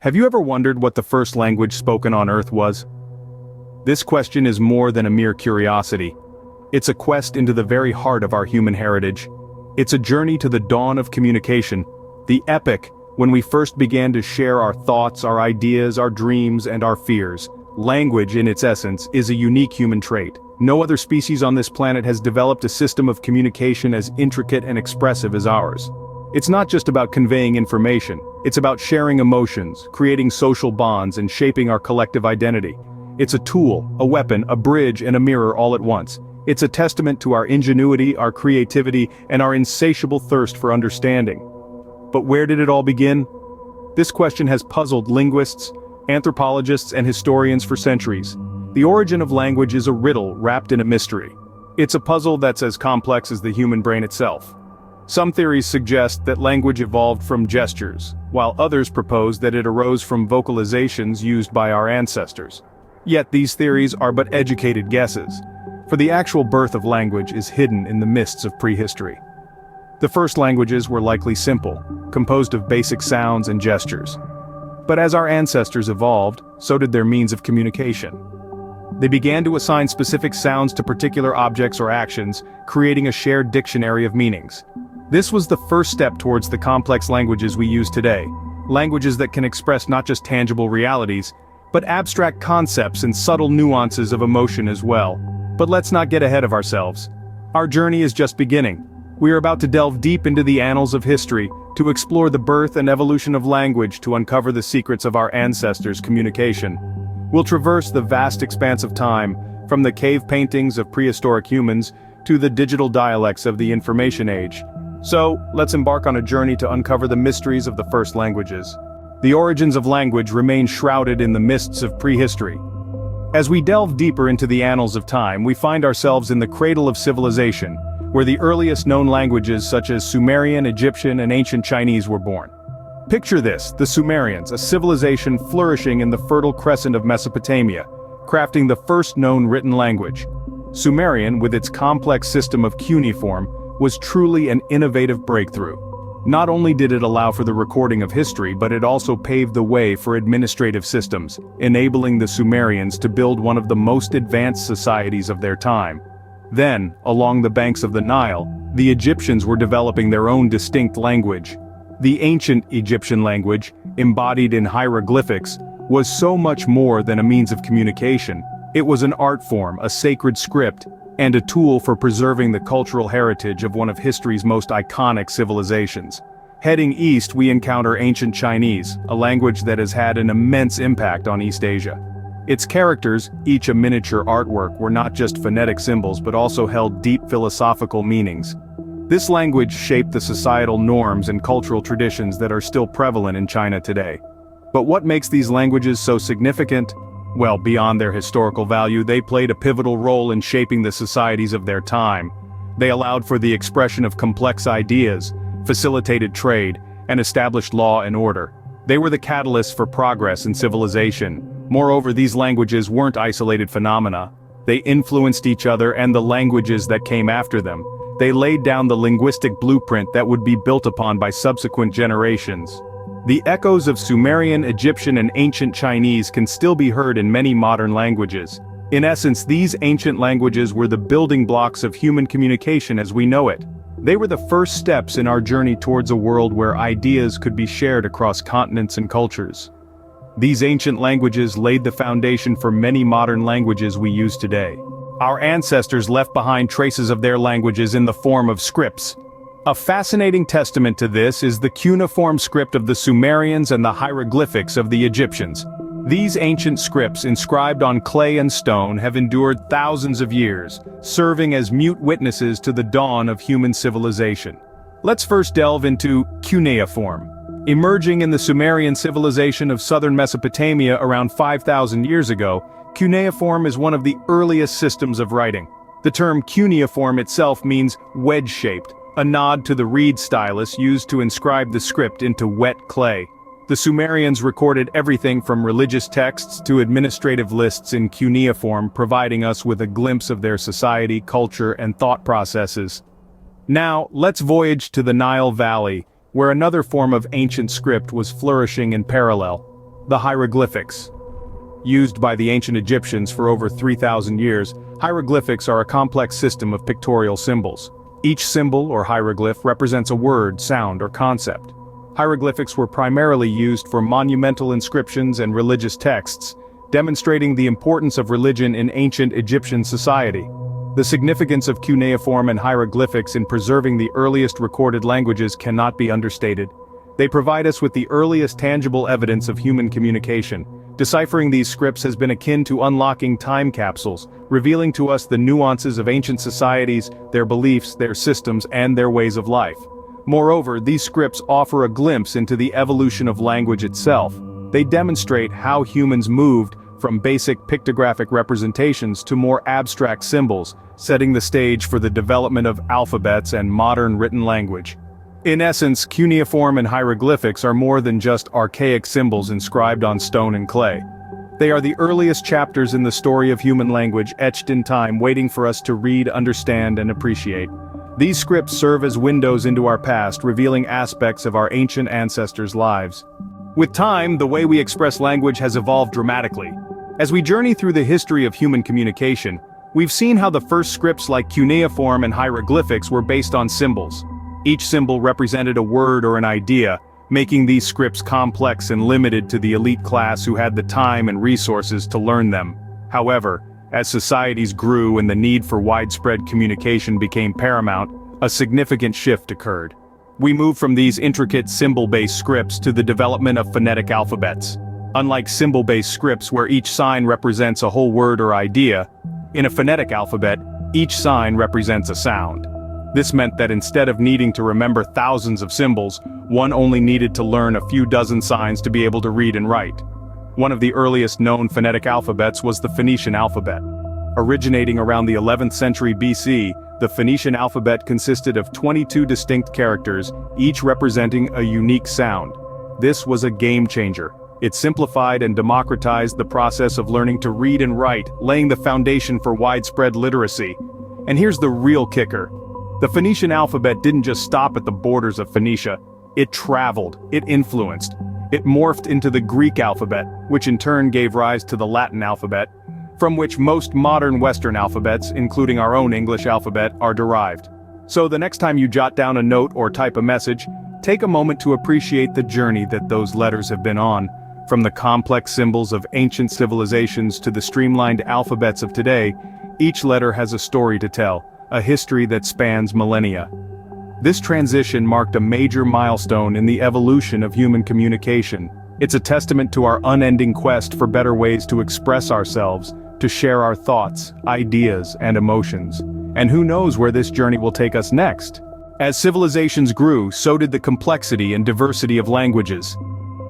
Have you ever wondered what the first language spoken on Earth was? This question is more than a mere curiosity. It's a quest into the very heart of our human heritage. It's a journey to the dawn of communication, the epoch when we first began to share our thoughts, our ideas, our dreams, and our fears. Language, in its essence, is a unique human trait. No other species on this planet has developed a system of communication as intricate and expressive as ours. It's not just about conveying information, it's about sharing emotions, creating social bonds, and shaping our collective identity. It's a tool, a weapon, a bridge, and a mirror all at once. It's a testament to our ingenuity, our creativity, and our insatiable thirst for understanding. But where did it all begin? This question has puzzled linguists, anthropologists, and historians for centuries. The origin of language is a riddle wrapped in a mystery. It's a puzzle that's as complex as the human brain itself. Some theories suggest that language evolved from gestures, while others propose that it arose from vocalizations used by our ancestors. Yet these theories are but educated guesses, for the actual birth of language is hidden in the mists of prehistory. The first languages were likely simple, composed of basic sounds and gestures. But as our ancestors evolved, so did their means of communication. They began to assign specific sounds to particular objects or actions, creating a shared dictionary of meanings. This was the first step towards the complex languages we use today, languages that can express not just tangible realities, but abstract concepts and subtle nuances of emotion as well. But let's not get ahead of ourselves. Our journey is just beginning. We are about to delve deep into the annals of history, to explore the birth and evolution of language, to uncover the secrets of our ancestors' communication. We'll traverse the vast expanse of time, from the cave paintings of prehistoric humans, to the digital dialects of the information age. So, let's embark on a journey to uncover the mysteries of the first languages. The origins of language remain shrouded in the mists of prehistory. As we delve deeper into the annals of time, we find ourselves in the cradle of civilization, where the earliest known languages such as Sumerian, Egyptian, and ancient Chinese were born. Picture this, the Sumerians, a civilization flourishing in the Fertile Crescent of Mesopotamia, crafting the first known written language. Sumerian, with its complex system of cuneiform, was truly an innovative breakthrough. Not only did it allow for the recording of history, but it also paved the way for administrative systems, enabling the Sumerians to build one of the most advanced societies of their time. Then, along the banks of the Nile, the Egyptians were developing their own distinct language. The ancient Egyptian language, embodied in hieroglyphics, was so much more than a means of communication. It was an art form, a sacred script, and a tool for preserving the cultural heritage of one of history's most iconic civilizations. Heading east, we encounter ancient Chinese, a language that has had an immense impact on East Asia. Its characters, each a miniature artwork, were not just phonetic symbols but also held deep philosophical meanings. This language shaped the societal norms and cultural traditions that are still prevalent in China today. But what makes these languages so significant? Well, beyond their historical value, they played a pivotal role in shaping the societies of their time. They allowed for the expression of complex ideas, facilitated trade, and established law and order. They were the catalysts for progress and civilization. Moreover, these languages weren't isolated phenomena. They influenced each other and the languages that came after them. They laid down the linguistic blueprint that would be built upon by subsequent generations. The echoes of Sumerian, Egyptian, and ancient Chinese can still be heard in many modern languages. In essence, these ancient languages were the building blocks of human communication as we know it. They were the first steps in our journey towards a world where ideas could be shared across continents and cultures. These ancient languages laid the foundation for many modern languages we use today. Our ancestors left behind traces of their languages in the form of scripts. A fascinating testament to this is the cuneiform script of the Sumerians and the hieroglyphics of the Egyptians. These ancient scripts, inscribed on clay and stone, have endured thousands of years, serving as mute witnesses to the dawn of human civilization. Let's first delve into cuneiform. Emerging in the Sumerian civilization of southern Mesopotamia around 5,000 years ago, cuneiform is one of the earliest systems of writing. The term cuneiform itself means wedge-shaped, a nod to the reed stylus used to inscribe the script into wet clay. The Sumerians recorded everything from religious texts to administrative lists in cuneiform, providing us with a glimpse of their society, culture, and thought processes. Now, let's voyage to the Nile Valley, where another form of ancient script was flourishing in parallel. The hieroglyphics. Used by the ancient Egyptians for over 3,000 years, hieroglyphics are a complex system of pictorial symbols. Each symbol or hieroglyph represents a word, sound, or concept. Hieroglyphics were primarily used for monumental inscriptions and religious texts, demonstrating the importance of religion in ancient Egyptian society. The significance of cuneiform and hieroglyphics in preserving the earliest recorded languages cannot be understated. They provide us with the earliest tangible evidence of human communication. Deciphering these scripts has been akin to unlocking time capsules, revealing to us the nuances of ancient societies, their beliefs, their systems, and their ways of life. Moreover, these scripts offer a glimpse into the evolution of language itself. They demonstrate how humans moved from basic pictographic representations to more abstract symbols, setting the stage for the development of alphabets and modern written language. In essence, cuneiform and hieroglyphics are more than just archaic symbols inscribed on stone and clay. They are the earliest chapters in the story of human language, etched in time, waiting for us to read, understand, and appreciate. These scripts serve as windows into our past, revealing aspects of our ancient ancestors' lives. With time, the way we express language has evolved dramatically. As we journey through the history of human communication, we've seen how the first scripts like cuneiform and hieroglyphics were based on symbols. Each symbol represented a word or an idea, making these scripts complex and limited to the elite class who had the time and resources to learn them. However, as societies grew and the need for widespread communication became paramount, a significant shift occurred. We moved from these intricate symbol-based scripts to the development of phonetic alphabets. Unlike symbol-based scripts where each sign represents a whole word or idea, in a phonetic alphabet, each sign represents a sound. This meant that instead of needing to remember thousands of symbols, one only needed to learn a few dozen signs to be able to read and write. One of the earliest known phonetic alphabets was the Phoenician alphabet. Originating around the 11th century BC, the Phoenician alphabet consisted of 22 distinct characters, each representing a unique sound. This was a game changer. It simplified and democratized the process of learning to read and write, laying the foundation for widespread literacy. And here's the real kicker. The Phoenician alphabet didn't just stop at the borders of Phoenicia. It traveled, it influenced. It morphed into the Greek alphabet, which in turn gave rise to the Latin alphabet, from which most modern Western alphabets, including our own English alphabet, are derived. So the next time you jot down a note or type a message, take a moment to appreciate the journey that those letters have been on. From the complex symbols of ancient civilizations to the streamlined alphabets of today, each letter has a story to tell, a history that spans millennia. This transition marked a major milestone in the evolution of human communication. It's a testament to our unending quest for better ways to express ourselves, to share our thoughts, ideas, and emotions. And who knows where this journey will take us next? As civilizations grew, so did the complexity and diversity of languages.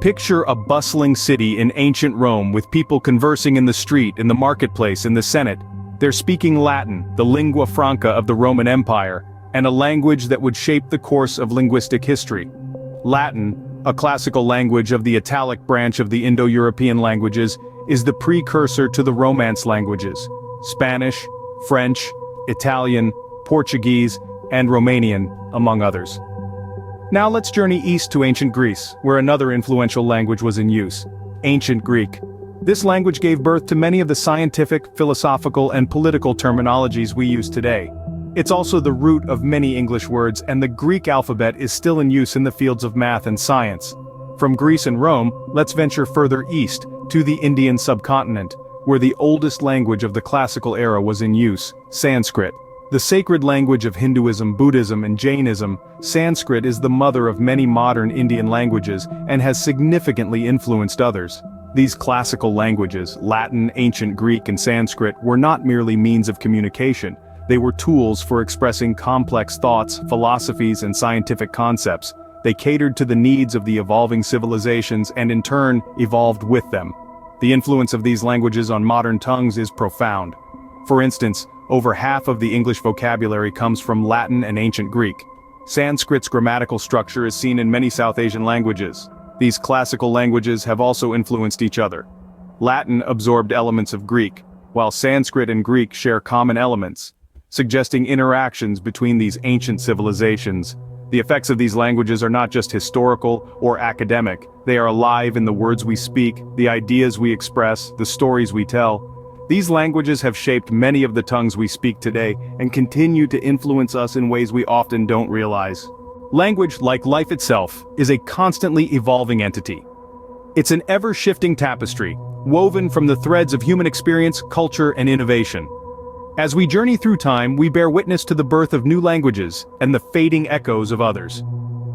Picture a bustling city in ancient Rome with people conversing in the street, in the marketplace, in the Senate. They're speaking Latin, the lingua franca of the Roman Empire, and a language that would shape the course of linguistic history. Latin, a classical language of the Italic branch of the Indo-European languages, is the precursor to the Romance languages: Spanish, French, Italian, Portuguese, and Romanian, among others. Now let's journey east to ancient Greece, where another influential language was in use: Ancient Greek. This language gave birth to many of the scientific, philosophical, and political terminologies we use today. It's also the root of many English words, and the Greek alphabet is still in use in the fields of math and science. From Greece and Rome, let's venture further east, to the Indian subcontinent, where the oldest language of the classical era was in use: Sanskrit. The sacred language of Hinduism, Buddhism, and Jainism, Sanskrit is the mother of many modern Indian languages and has significantly influenced others. These classical languages, Latin, Ancient Greek, and Sanskrit, were not merely means of communication. They were tools for expressing complex thoughts, philosophies, and scientific concepts. They catered to the needs of the evolving civilizations and in turn, evolved with them. The influence of these languages on modern tongues is profound. For instance, over half of the English vocabulary comes from Latin and Ancient Greek. Sanskrit's grammatical structure is seen in many South Asian languages. These classical languages have also influenced each other. Latin absorbed elements of Greek, while Sanskrit and Greek share common elements, suggesting interactions between these ancient civilizations. The effects of these languages are not just historical or academic, they are alive in the words we speak, the ideas we express, the stories we tell. These languages have shaped many of the tongues we speak today and continue to influence us in ways we often don't realize. Language, like life itself, is a constantly evolving entity. It's an ever-shifting tapestry, woven from the threads of human experience, culture, and innovation. As we journey through time, we bear witness to the birth of new languages and the fading echoes of others.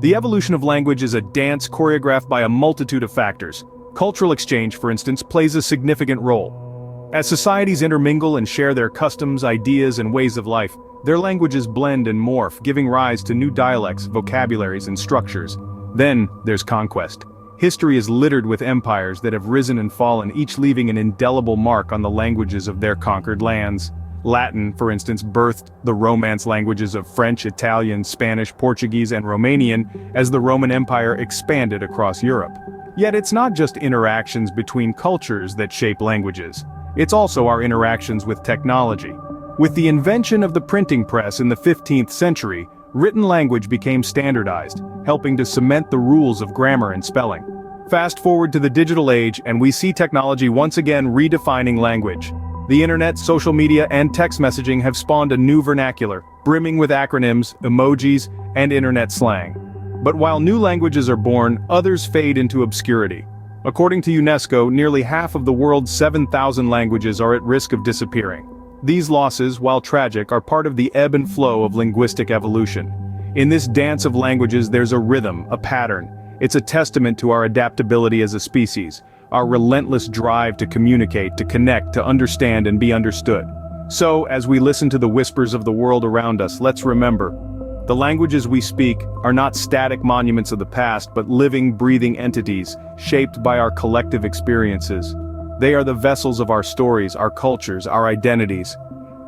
The evolution of language is a dance choreographed by a multitude of factors. Cultural exchange, for instance, plays a significant role. As societies intermingle and share their customs, ideas, and ways of life, their languages blend and morph, giving rise to new dialects, vocabularies, and structures. Then, there's conquest. History is littered with empires that have risen and fallen, each leaving an indelible mark on the languages of their conquered lands. Latin, for instance, birthed the Romance languages of French, Italian, Spanish, Portuguese, and Romanian as the Roman Empire expanded across Europe. Yet it's not just interactions between cultures that shape languages. It's also our interactions with technology. With the invention of the printing press in the 15th century, written language became standardized, helping to cement the rules of grammar and spelling. Fast forward to the digital age and we see technology once again redefining language. The internet, social media, and text messaging have spawned a new vernacular, brimming with acronyms, emojis, and internet slang. But while new languages are born, others fade into obscurity. According to UNESCO, nearly half of the world's 7,000 languages are at risk of disappearing. These losses, while tragic, are part of the ebb and flow of linguistic evolution. In this dance of languages there's a rhythm, a pattern. It's a testament to our adaptability as a species, our relentless drive to communicate, to connect, to understand and be understood. So, as we listen to the whispers of the world around us, let's remember, the languages we speak are not static monuments of the past, but living, breathing entities, shaped by our collective experiences. They are the vessels of our stories, our cultures, our identities.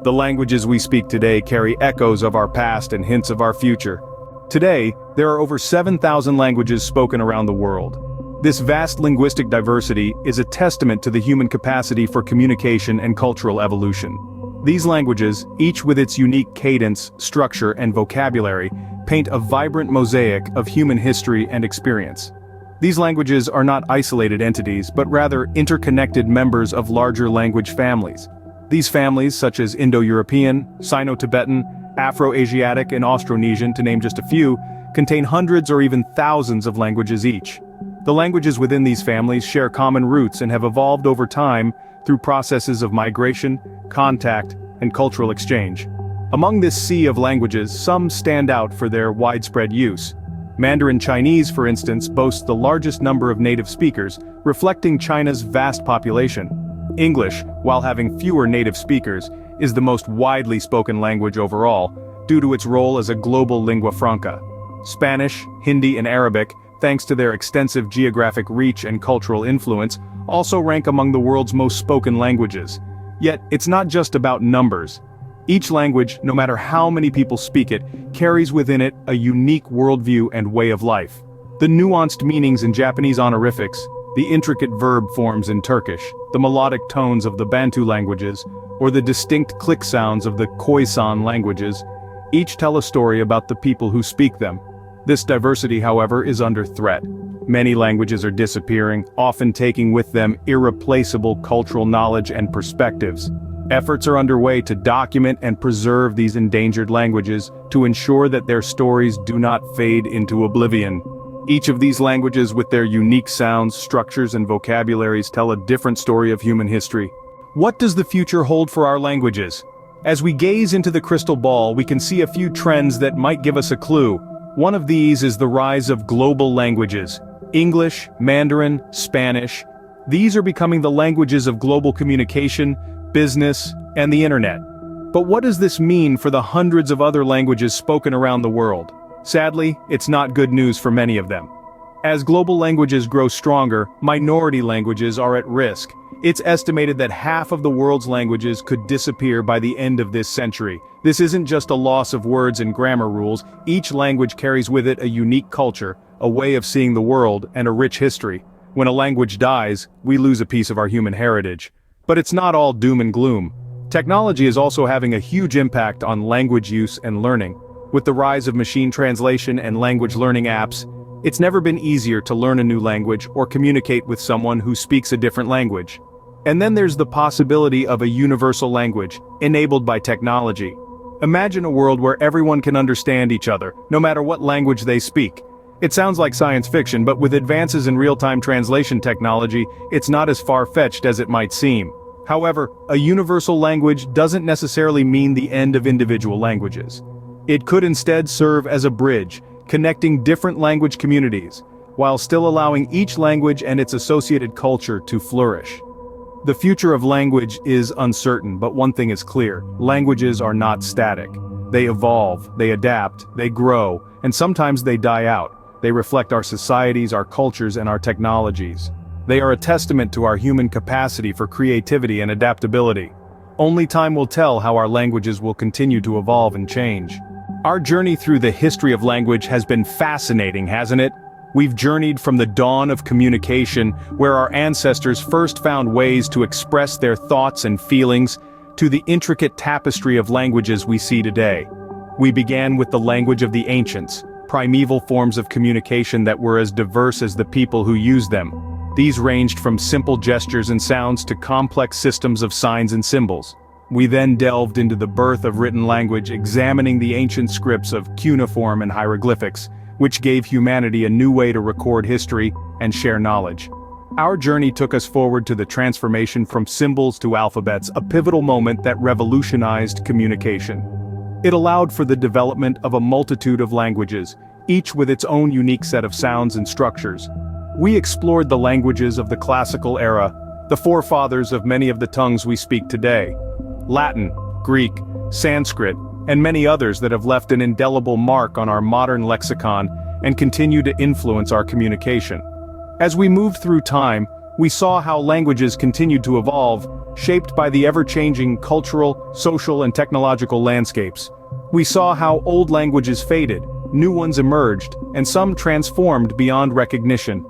The languages we speak today carry echoes of our past and hints of our future. Today, there are over 7,000 languages spoken around the world. This vast linguistic diversity is a testament to the human capacity for communication and cultural evolution. These languages, each with its unique cadence, structure, and vocabulary, paint a vibrant mosaic of human history and experience. These languages are not isolated entities, but rather interconnected members of larger language families. These families, such as Indo-European, Sino-Tibetan, Afro-Asiatic, and Austronesian, to name just a few, contain hundreds or even thousands of languages each. The languages within these families share common roots and have evolved over time through processes of migration, contact, and cultural exchange. Among this sea of languages, some stand out for their widespread use. Mandarin Chinese, for instance, boasts the largest number of native speakers, reflecting China's vast population. English, while having fewer native speakers, is the most widely spoken language overall, due to its role as a global lingua franca. Spanish, Hindi, and Arabic, thanks to their extensive geographic reach and cultural influence, also rank among the world's most spoken languages. Yet, it's not just about numbers. Each language, no matter how many people speak it, carries within it a unique worldview and way of life. The nuanced meanings in Japanese honorifics, the intricate verb forms in Turkish, the melodic tones of the Bantu languages, or the distinct click sounds of the Khoisan languages, each tell a story about the people who speak them. This diversity, however, is under threat. Many languages are disappearing, often taking with them irreplaceable cultural knowledge and perspectives. Efforts are underway to document and preserve these endangered languages to ensure that their stories do not fade into oblivion. Each of these languages, with their unique sounds, structures, and vocabularies, tell a different story of human history. What does the future hold for our languages? As we gaze into the crystal ball, we can see a few trends that might give us a clue. One of these is the rise of global languages. English, Mandarin, Spanish. These are becoming the languages of global communication, business, and the internet. But what does this mean for the hundreds of other languages spoken around the world? Sadly, it's not good news for many of them. As global languages grow stronger, minority languages are at risk. It's estimated that half of the world's languages could disappear by the end of this century. This isn't just a loss of words and grammar rules. Each language carries with it a unique culture, a way of seeing the world, and a rich history. When a language dies, we lose a piece of our human heritage. But it's not all doom and gloom. Technology is also having a huge impact on language use and learning. With the rise of machine translation and language learning apps, it's never been easier to learn a new language or communicate with someone who speaks a different language. And then there's the possibility of a universal language, enabled by technology. Imagine a world where everyone can understand each other, no matter what language they speak. It sounds like science fiction, but with advances in real-time translation technology, it's not as far-fetched as it might seem. However, a universal language doesn't necessarily mean the end of individual languages. It could instead serve as a bridge, connecting different language communities, while still allowing each language and its associated culture to flourish. The future of language is uncertain, but one thing is clear: languages are not static. They evolve, they adapt, they grow, and sometimes they die out. They reflect our societies, our cultures, and our technologies. They are a testament to our human capacity for creativity and adaptability. Only time will tell how our languages will continue to evolve and change. Our journey through the history of language has been fascinating, hasn't it? We've journeyed from the dawn of communication, where our ancestors first found ways to express their thoughts and feelings, to the intricate tapestry of languages we see today. We began with the language of the ancients, primeval forms of communication that were as diverse as the people who used them. These ranged from simple gestures and sounds to complex systems of signs and symbols. We then delved into the birth of written language, examining the ancient scripts of cuneiform and hieroglyphics, which gave humanity a new way to record history and share knowledge. Our journey took us forward to the transformation from symbols to alphabets, a pivotal moment that revolutionized communication. It allowed for the development of a multitude of languages, each with its own unique set of sounds and structures. We explored the languages of the classical era, the forefathers of many of the tongues we speak today: Latin, Greek, Sanskrit, and many others that have left an indelible mark on our modern lexicon and continue to influence our communication. As we moved through time, we saw how languages continued to evolve, shaped by the ever-changing cultural, social, and technological landscapes. We saw how old languages faded, new ones emerged, and some transformed beyond recognition.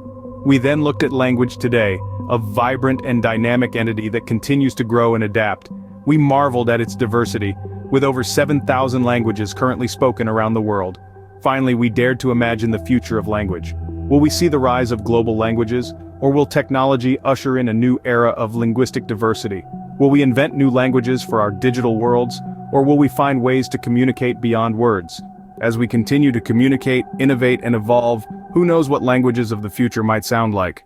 We then looked at language today, a vibrant and dynamic entity that continues to grow and adapt. We marveled at its diversity, with over 7,000 languages currently spoken around the world. Finally, we dared to imagine the future of language. Will we see the rise of global languages, or will technology usher in a new era of linguistic diversity? Will we invent new languages for our digital worlds, or will we find ways to communicate beyond words? As we continue to communicate, innovate, and evolve, who knows what languages of the future might sound like?